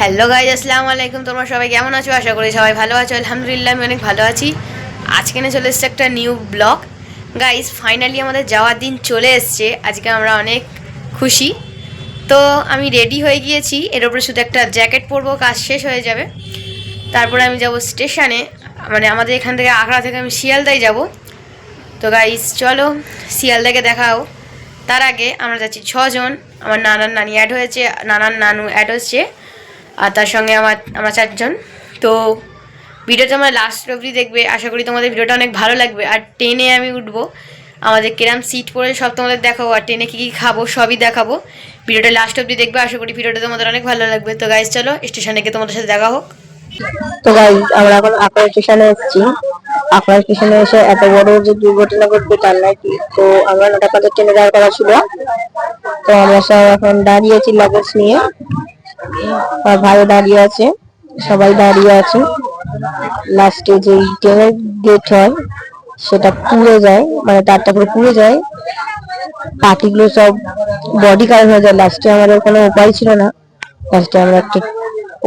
Hello guys, আসসালামু আলাইকুম। তোমরা সবাই কেমন আছো? আশা করি সবাই ভালো আছো। আলহামদুলিল্লাহ, আমি অনেক ভালো আছি। আজকে নিয়ে চলে এসছে একটা নিউ ব্লগ। গাইজ, ফাইনালি আমাদের যাওয়ার দিন চলে এসছে। আজকে আমরা অনেক খুশি। তো আমি রেডি হয়ে গিয়েছি, এর ওপরে শুধু একটা জ্যাকেট পরবো, কাজ শেষ হয়ে যাবে। তারপরে আমি যাব স্টেশনে, মানে আমাদের এখান থেকে আগ্রা থেকে আমি শিয়ালদায় যাব। তো গাইজ চলো শিয়ালদাকে দেখাও। তার আগে আমরা যাচ্ছি ছজন। আমার নানার নানি অ্যাড হয়েছে, নানার নানু অ্যাড হচ্ছে, আর তার সঙ্গে আমরা চারজন। তো ভিডিওটা তোমরা লাস্ট অবধি দেখবে। আশা করি তোমাদের ভিডিওটা অনেক ভালো লাগবে। আর ট্রেনে আমি উঠবো, আমাদের কেরাম সিট পরে সব তোমাদের দেখাবো, আর ট্রেনে কী কী খাবো সবই দেখাবো। ভিডিওটা লাস্ট অবধি দেখবে, আশা করি ভিডিওটা তোমাদের অনেক ভালো লাগবে। তো গাইজ চলো স্টেশনে গিয়ে তোমাদের সাথে দেখা হোক। তো গাইজ আমরা এখন আখড়া স্টেশনে এসেছি। আখড়া স্টেশনে এসে এত বড় যে দুর্ঘটনা ঘটবে তার নাকি। তো আমরা 9টা 5 ট্রেনে যাওয়ার কথা ছিল। তো আমরা সব এখন দাঁড়িয়েছি লাগেজ নিয়ে, আর ভাই দাঁড়িয়ে আছে, সবাই দাঁড়িয়ে আছে। লাস্টে যে ট্রেনের গেট হয় সেটা পুড়ে যায়, মানে তারটা করে পুড়ে যায়, পাখিগুলো সব বডি কালার হয়ে যায়। লাস্টে আমাদের কোনো উপায় ছিল না, লাস্টে আমরা একটা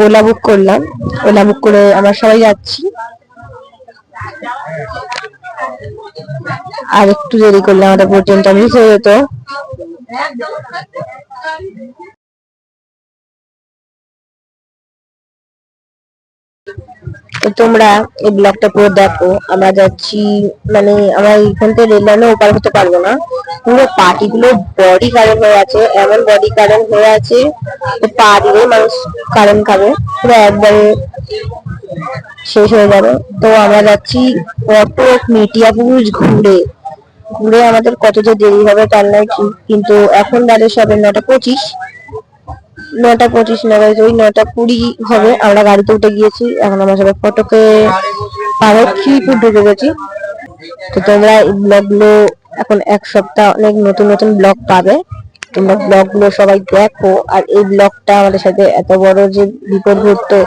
ওলা বুক করলাম। ওলা বুক করে আমরা সবাই যাচ্ছি। আর একটু দেরি করলে আমাদের পুরো ট্রেনটা মিস হয়ে যেত। তো তোমরা এই ব্লগটা পুরো দেখো। আমরা যাচ্ছি, মানে আমরা এখান থেকে রেল লাইনে ওপার হতে পারবো না। পুরো পার্টিগুলো বডি কারেন্ট হয়ে আছে, এমন বডি কারেন্ট হয়ে আছে পা দিলে মানুষ কারেন্ট খাবে, পুরো একবারে শেষ হয়ে যাবে। তো আমরা যাচ্ছি অটো মিটিয়া পুরুষ ঘুরে ঘুরে আমাদের কত যে দেরি হবে তার নয় ঠিক। কিন্তু এখন বাজে সবে 9টা 25। 9টা 25 না, ওই 9টা 20 হবে। আমরা গাড়িতে উঠে গিয়েছি, এখন আমরা সবাই ফটোকে পাহাড় খিড়িপুর ঢুকে গেছি। তো তোমরা এই ব্লগ গুলো এখন 1 সপ্তাহ অনেক নতুন নতুন ব্লগ পাবে। তোমরা ব্লগ গুলো সবাই দেখো। আর এই ব্লগটা আমাদের সাথে এত বড় যে বিপদ ঘটতো।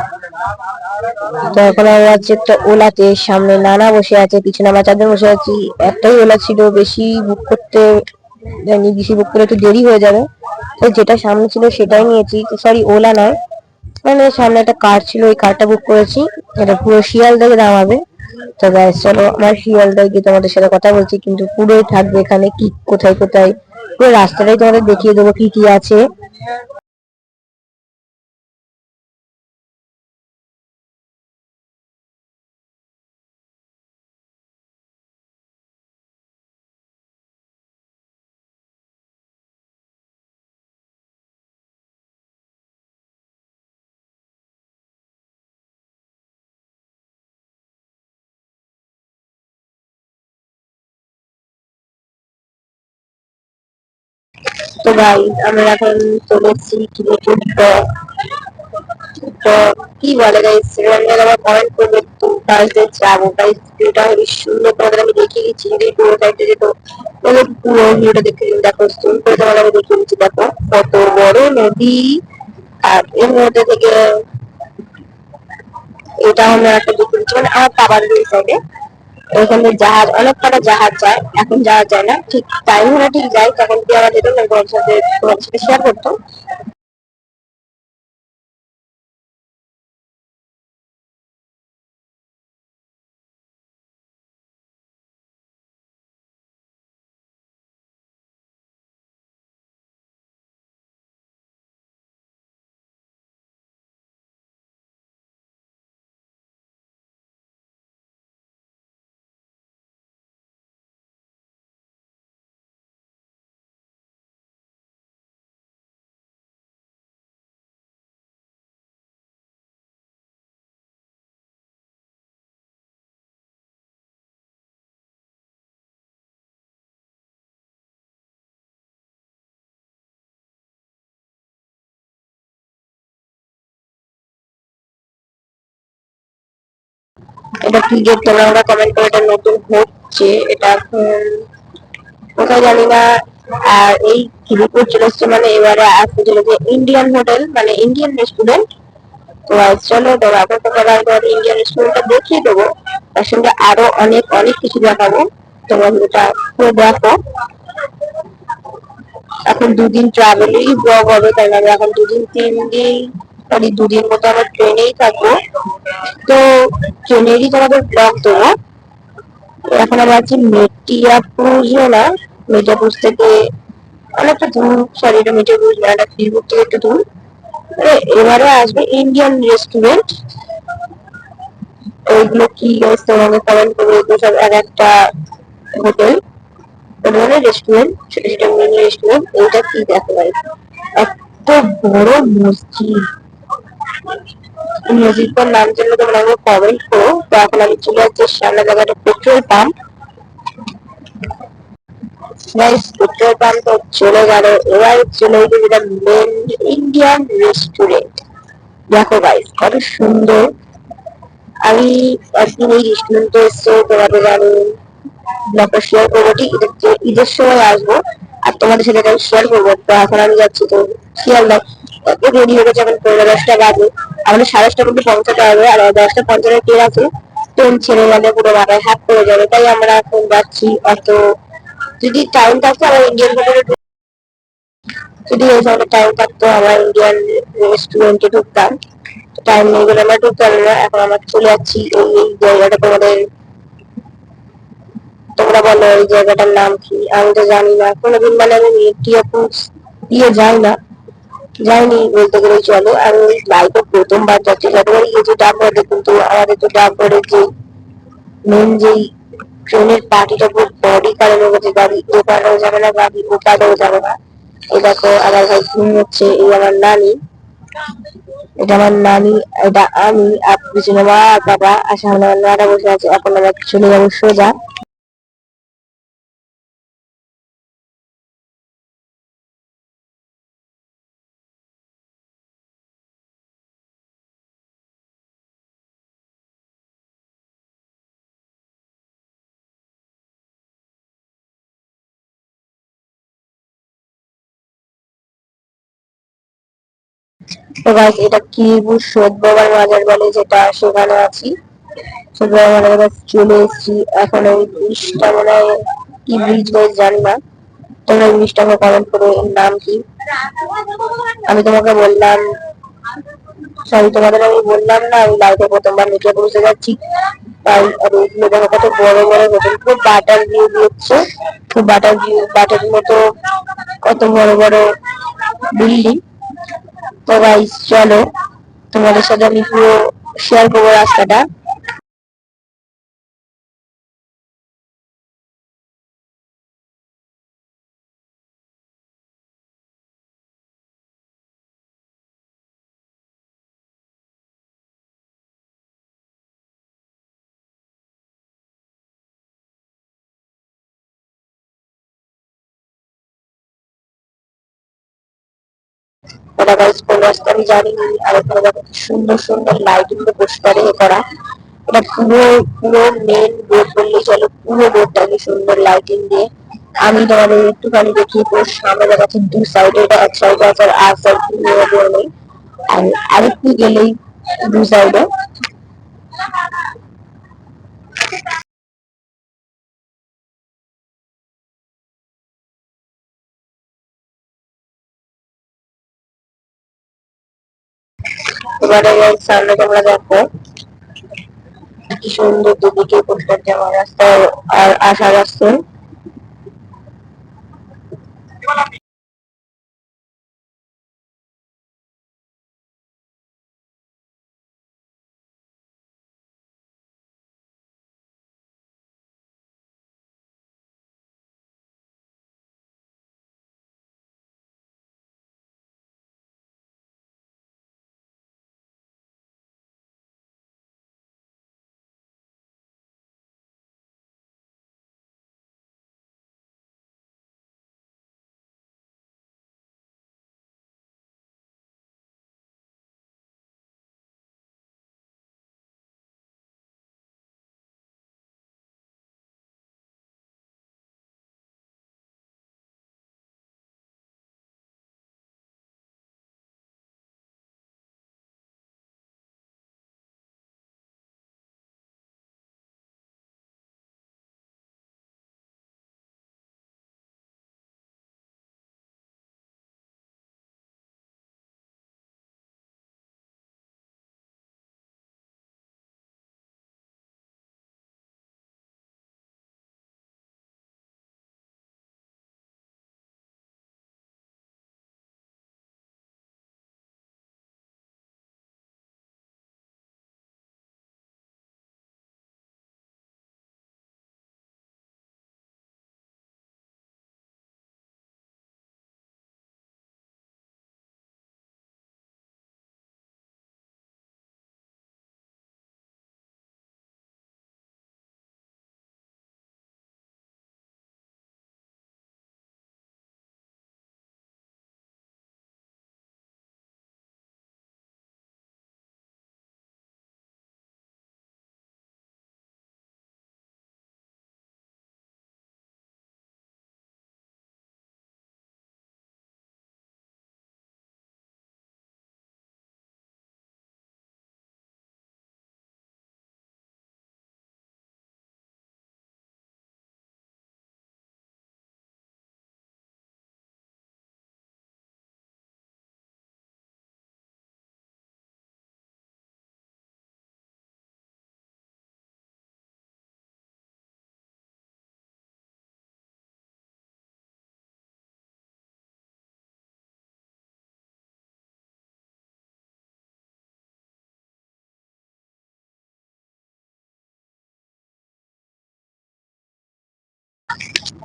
তো এখন আমরা যাচ্ছি একটা ওলাতে, সামনে নানা বসে আছে, পিছনে আমরা 4জন বসে আছি। একটাই ওলা ছিল, বেশি বুক করতে জানি, বেশি বুক করে একটু দেরি হয়ে যাবে। তো যেটা সামনে ছিল সেটাই নিয়েছি। সরি, ওলা নয়, মানে সামনে একটা কার ছিল, ওই কারটা বুক করেছি। এটা পুরো শিয়ালদায় নামাবে। তো গাইস চলো, আমার শিয়ালদায় গিয়ে তোমাদের সাথে কথা বলছি, কিন্তু পুরোই থাকবে এখানে কি কোথায় কোথায়, পুরো রাস্তাটাই তোমাদের দেখিয়ে দেবো কি কি আছে। তো গাইস আমরা এখন চলে এসেছি খিদিরপুর ব্লক। তো কি বলে গাইস, সেখানে আবার কমেন্ট করবে। তো ফার্স্ট যাবো গাইস, ভিডিওটা হেবি সুন্দর তোমাদের আমি দেখিয়ে দিচ্ছি। যদি পুরো সাইডে যেত তাহলে পুরো ভিডিওটা দেখে দেখো, সুন্দর করে তোমাদের আমি দেখিয়ে দিচ্ছি। দেখো কত বড় নদী, আর এর মধ্যে থেকে এটা আমরা একটা দেখিয়ে দিচ্ছি, মানে আমার বাবার সাইডে ওইখানে জাহাজ, অনেক কটা জাহাজ যায়। এখন জাহাজ যায় না, ঠিক টাইম হলে ঠিক যায়, তখন কি আমার যেত না, তোমাদের সাথে শেয়ার করতো। এটা কি গেট, তোমরা কমেন্ট করে। এটা নতুন হচ্ছে, এটা কোথায় জানি না। আর এই খিদিরপুর চলে এসছে, মানে এবারে আসতে চলেছে ইন্ডিয়ান হোটেল, মানে ইন্ডিয়ান রেস্টুরেন্ট। তো চলো তোমরা এখন তোমার ইন্ডিয়ান রেস্টুরেন্টটা দেখিয়ে দেবো, তার সঙ্গে আরো অনেক অনেক কিছু দেখাবো। তোমরা যেটা পুরো দেখো। এখন 2 দিন ট্রাভেলেরই ব্লগ হবে, তাই না? এখন 2 দিন 3 দিন আর এই 2 দিন মতো আমরা ট্রেনেই থাকবো। তো ট্রেনেরই তোমাদের ব্লগ দেবো। এখন আমরা আছি মেটিয়াপুর না, মেটিয়াপুর থেকে অনেকটা দূর, সরি এটা মিঠাপুর না, এটা ফিরপুর থেকে একটু দূর। এবারে আসবে ইন্ডিয়ান রেস্টুরেন্ট। ওইগুলো কি গাইস তোমাকে কমেন্ট করবে, এগুলো সব এক একটা হোটেল, মানে রেস্টুরেন্ট, ছোট ছোট মিনি রেস্টুরেন্ট। এইটা কি দেখো গাইস, এত বড় মসজিদ। মসজিদটার নাম জানলে তোমরা আমাকে কমেন্ট করো। তো এখন আমি চলে যাচ্ছি সামনে জায়গাটা petrol pump. Guys petrol pump তো চলে গেল, এবার চলে গেছে যেটা মেন ইন্ডিয়ান রেস্টুরেন্ট। দেখো গাইস কত সুন্দর। আমি একদিন এই রেস্টুরেন্টে এসে তোমাদের আমি ব্লগটা শেয়ার করবো, ঠিক ঈদের সময় আসবো আর তোমাদের সাথে আমি শেয়ার করবো। তো এখন আমি যাচ্ছি, তো শিয়ালদা রেডি হয়ে গেছে, এখন 10:30 বাজে। আমাদের 10:30 মধ্যে পৌঁছাতে হবে, আর 10:50 ট্রেন আছে। ট্রেন ছেড়ে গেলে পুরো মাথায় হাত পড়ে যাবে, তাই আমরা এখন যাচ্ছি। অত যদি টাইম থাকতো আমার ইন্ডিয়ান হোটেলে, যদি এই ধরনের টাইম থাকতো আমার ইন্ডিয়ান রেস্টুরেন্টে ঢুকতাম। টাইম নেই বলে আমরা ঢুকতে পারবো না। এখন আমরা চলে যাচ্ছি এই জায়গাটা। তোমরা বলো এই জায়গাটার নাম কি? আমি তো জানি না, কোনোদিন মানে আমি মেটিয়াপুর দিয়ে যাই না, যাইনি বলতে গেলেই চলে। আমি লাইফে প্রথমবার যাচ্ছি। যতবারই গেছি ডাকঘরে, কিন্তু আমাদের তো ডাকঘরের যে মেন যেই ট্রেনের পার্টিটা পুরো বডি কালার হয়ে গেছে। গাড়ি এপারেও যাবে না, গাড়ি ওপারেও যাবে না। এই দেখো আমার ভাই ঘুমোচ্ছে, এই আমার নানি, এটা আমার নানি, এটা আমি, আর পিছনে মা আর বাবা, আর সামনে আমার নানা বসে আছে। এখন আমরা চলে যাবো সোজা। তো গাইস এটা কি সৈয়দ বাবার মাজার বলে, যেটা সেখানে আছি। সৈয়দ বাবার মাজারের কাছে চলে এসেছি। এখন ওই ব্রিজটা মনে হয় কি ব্রিজ গাইস জানি না, তোমরা এই ব্রিজটাকে কমেন্ট করো এর নাম কি। আমি তোমাকে বললাম, সরি তোমাদের আমি বললাম না আমি লাইফে প্রথমবার মিটিয়ে পৌঁছে যাচ্ছি। তাই আর এইগুলো দেখো কত বড় বড় হোটেল, খুব বাটার ভিউ দিচ্ছে, খুব বাটার ভিউ, বাটার মতো কত বড় বড় বিল্ডিং। তো গাইস চলো তোমাদের সাথে আমি পুরো শেয়ার করবো রাস্তাটা। ওটা গাইস কোন রাস্তা আমি জানি না। আর ওখানে দেখো কি সুন্দর সুন্দর লাইটিং দিয়ে পোস্টারে করা। এটা পুরো পুরো মেন রোড বললেই চলো, পুরো রোডটাকে সুন্দর লাইটিং দিয়ে। আমি তোমাদের একটুখানি দেখি, পুরো সামনে দেখাচ্ছি দু সাইডে, এটা এক সাইডে আছে আর সাইড নেই। আর আরেকটু গেলেই দু সাইডে। এবারে সামনে তোমরা দেখো কি সুন্দর দুদিকে পোস্টার দেওয়া, রাস্তা আর আসার রাস্তায়।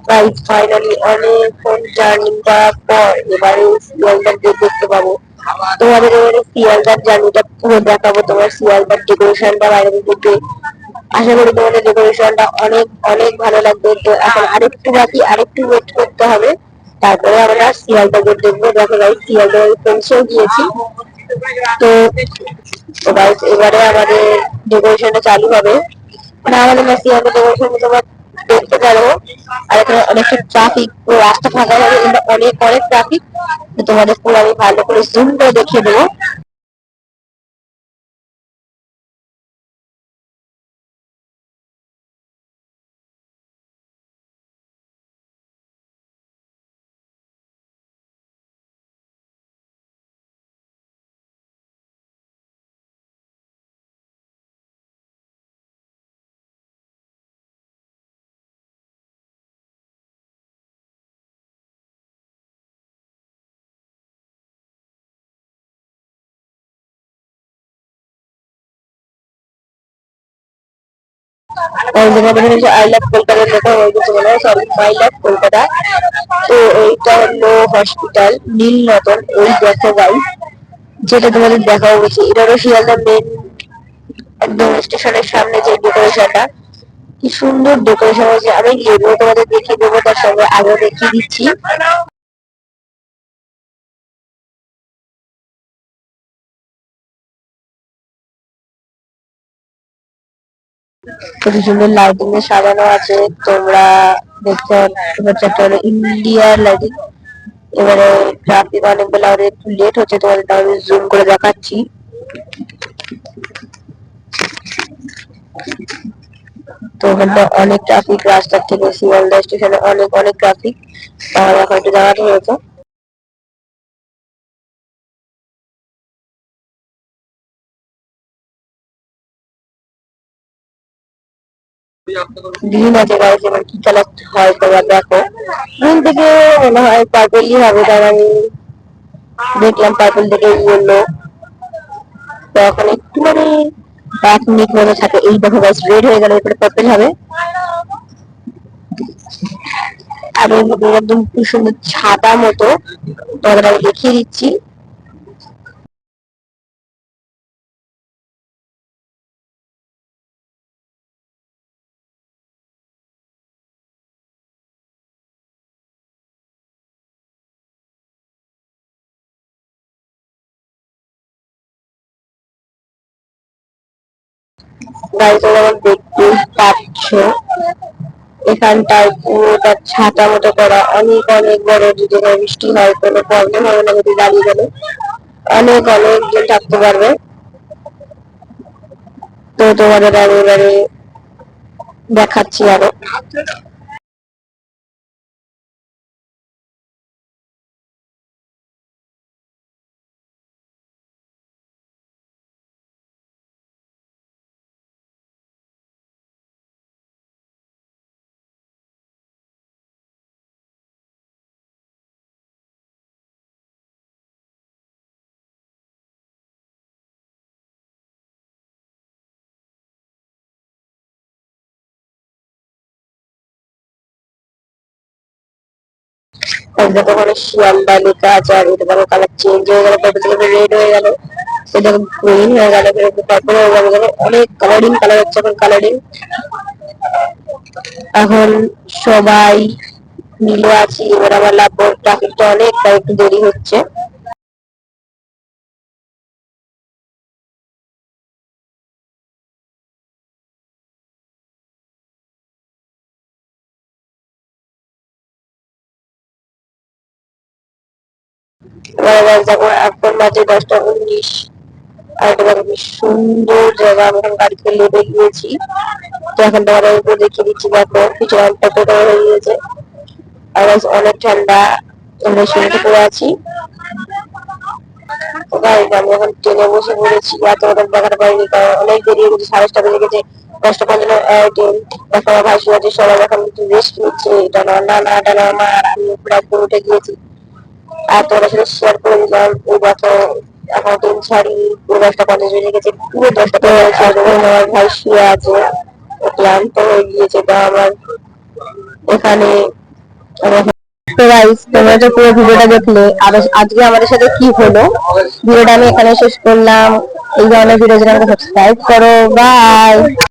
গাইস ফাইনালি অনেকক্ষণ জার্নি করার পর এবারে শিয়ালদার গেট দেখতে পাবো। তোমাদের এবারে শিয়ালদার জার্নিটা পুরো দেখাবো, তোমার শিয়ালদার ডেকোরেশনটা বাইরে থেকে। আশা করি তোমাদের ডেকোরেশনটা অনেক অনেক ভালো লাগবে। তো এখন আরেকটু বাকি, আরেকটু ওয়েট করতে হবে, তারপরে আমরা শিয়ালদা গেট দেখবো। দেখো গাইস শিয়ালদা পৌঁছেও গিয়েছি। তো তো গাইস এবারে আমাদের ডেকোরেশনটা চালু হবে। মানে আমাদের শিয়ালদা ডেকোরেশন তোমার দেখতে পারো। আর এখানে অনেকটা ট্রাফিক, রাস্তা ফাঁকা হবে কিন্তু অনেক অনেক ট্রাফিক। তোমাদের পুরো আমি ভালো করে জুম করে দেখিয়ে দেবো। আই লাভ কলকাতা লেখা হয়ে গেছে, মনে হয় সরি মাই লাভ কলকাতা। তো এইটা হলো হসপিটাল নীল রতন। ওই দেখো গাইস, যেটা তোমাদের দেখা হয়েছে এটা হলো শিয়ালদা মেন একদম স্টেশনের সামনে যে ডেকোরেশনটা। কি সুন্দর ডেকোরেশন হয়েছে, আমি এগুলো তোমাদের দেখিয়ে দেবো, তার সঙ্গে আগে দেখিয়ে দিচ্ছি। খুবই সুন্দর লাইটিং এ সাজানো আছে। তোমরা দেখতে পাচ্ছ একটা হলো ইন্ডিয়ার লাইটিং। এবারে ট্রাফিক অনেকগুলো, আর একটু লেট হচ্ছে, তোমাদের আমি জুম করে দেখাচ্ছি। তো ওখানটা অনেক ট্রাফিক, রাস্তার থেকে শিয়ালদা স্টেশনে অনেক অনেক ট্রাফিক। তাহলে এখন একটু জানাতে হয়েছে। গ্রিন আছে গাইস, এবার কি কালার হয় তোমরা দেখো। গ্রিন থেকে মনে হয় পার্পেলই হবে, কারণ আমি দেখলাম পার্পেল থেকে ইয়েলো। তো এখন একটু মানে 1 মিনিট মতো থাকে। এই দেখো গাইস রেড হয়ে গেল, এরপরে পার্পেল হবে। আর এর মধ্যে একদম কি সুন্দর ছাতা মতো, তোমাদের আমি দেখিয়ে দিচ্ছি। গাইস যেমন দেখতে পাচ্ছ এখানটায় পুরোটা ছাতা মতো করা, অনেক অনেক বড়। যদি বৃষ্টি হয় কোনো প্রবলেম হবে না, যদি দাঁড়িয়ে গেলে অনেক অনেক জন থাকতে পারবে। তো তোমাদের আমি এবারে দেখাচ্ছি আরো। দেখো ওখানে শিয়ালদা লেখা আছে, আর এটা দেখো কালার চেঞ্জ হয়ে গেল, পার্পল থেকে রেড হয়ে গেল, এটা দেখো গ্রিন হয়ে গেল, পার্পল হয়ে গেল। দেখো অনেক কালারিং কালার হচ্ছে এখন, কালারিং। এখন সবাই মিলে আছি, এবার আমার লাভ। ট্রাফিকটা অনেকটা একটু দেরি হচ্ছে। এবার দেখো এখন বাজে 10টা 19। আর এটা দেখো কি সুন্দর জায়গা, আমি এখন গাড়িতে লেবে গিয়েছি। তো এখন তোমাদের উপর দেখিয়ে দিচ্ছি, দেখো কিছু একটা টোটো হয়ে গিয়েছে। আর অনেক ঠান্ডা, আমরা শুনতে পড়ে আছি। তো গাইস আমি এখন ট্রেনে বসে পড়েছি, আর তোমাদের দেখাতে পারিনি কারণ অনেক দেরি হয়ে গেছে, 7:30 বেজে গেছে। 10টা 55 ট্রেন। দেখো আমার ভাই শুয়ে আছে, সবাই এখন একটু রেস্ট নিচ্ছে। এটা না না না, এটা না না, আর আমি উপরে একদম উঠে গিয়েছি। আর তোমাদের সাথে শেয়ার করে দিলাম। এই দেখো এখন ট্রেন ছাড়ি, পুরো 10টা 50 বেজে গেছে, পুরো 10টা 50। আর আমার ভাই শুয়ে আছে, ক্লান্ত হয়ে গিয়েছে। তা আমার এখানে তো গাইস তোমরা যে পুরো ভিডিওটা দেখলে আর আজকে আমাদের সাথে কি হলো, ভিডিওটা আমি এখানে শেষ করলাম। এই ধরনের ভিডিও জন্য সাবস্ক্রাইব করো। বাই।